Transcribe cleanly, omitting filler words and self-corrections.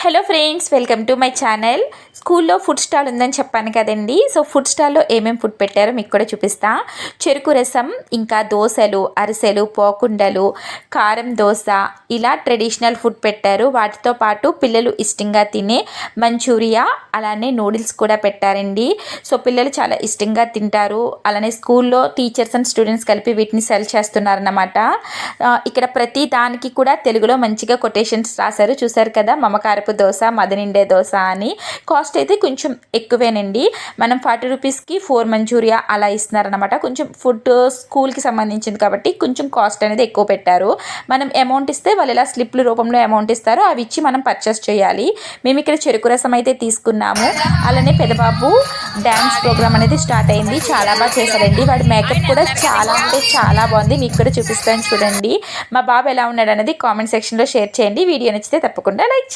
Hello friends, welcome to my channel. స్కూల్లో food stall ఉందని చెప్పాను కదండి. సో ఫుడ్ స్టాల్లో ఏమేమి ఫుడ్ పెట్టారో మీకు కూడా చూపిస్తా. చెరుకు రసం, ఇంకా దోశలు, అరిసెలు, పోకుండలు, కారం దోశ, ఇలా ట్రెడిషనల్ ఫుడ్ పెట్టారు. వాటితో పాటు పిల్లలు ఇష్టంగా తినే మంచూరియా, అలానే నూడిల్స్ కూడా పెట్టారండి. సో పిల్లలు చాలా ఇష్టంగా తింటారు. అలానే స్కూల్లో టీచర్స్ అండ్ స్టూడెంట్స్ కలిపి వీటిని సెల్ చేస్తున్నారన్నమాట. ఇక్కడ ప్రతి దానికి కూడా తెలుగులో మంచిగా కొటేషన్స్ రాశారు. చూసారు కదా, మమకారపు దోశ, మదనిండే దోశ అని. కాస్ట్ అయితే కొంచెం ఎక్కువేనండి. మనం 40 రూపీస్కి 4 మంచూరియా అలా ఇస్తున్నారనమాట. కొంచెం ఫుడ్ స్కూల్కి సంబంధించింది కాబట్టి కొంచెం కాస్ట్ అనేది ఎక్కువ పెట్టారు. మనం అమౌంట్ ఇస్తే వాళ్ళు ఇలా స్లిప్ల రూపంలో అమౌంట్ ఇస్తారు, అవి ఇచ్చి మనం పర్చేస్ చేయాలి. మేము ఇక్కడ చెరుకు రసం అయితే తీసుకున్నాము. అలానే పెద్దబాబు డ్యాన్స్ ప్రోగ్రామ్ అనేది స్టార్ట్ అయింది. చాలా బాగా చేశారండి. వాడి మేకప్ కూడా చాలా అంటే చాలా బాగుంది. మీకు కూడా చూపిస్తాను చూడండి. మా బాబు ఎలా ఉన్నాడు అనేది కామెంట్ సెక్షన్లో షేర్ చేయండి. వీడియో నచ్చితే తప్పకుండా లైక్ చేయండి.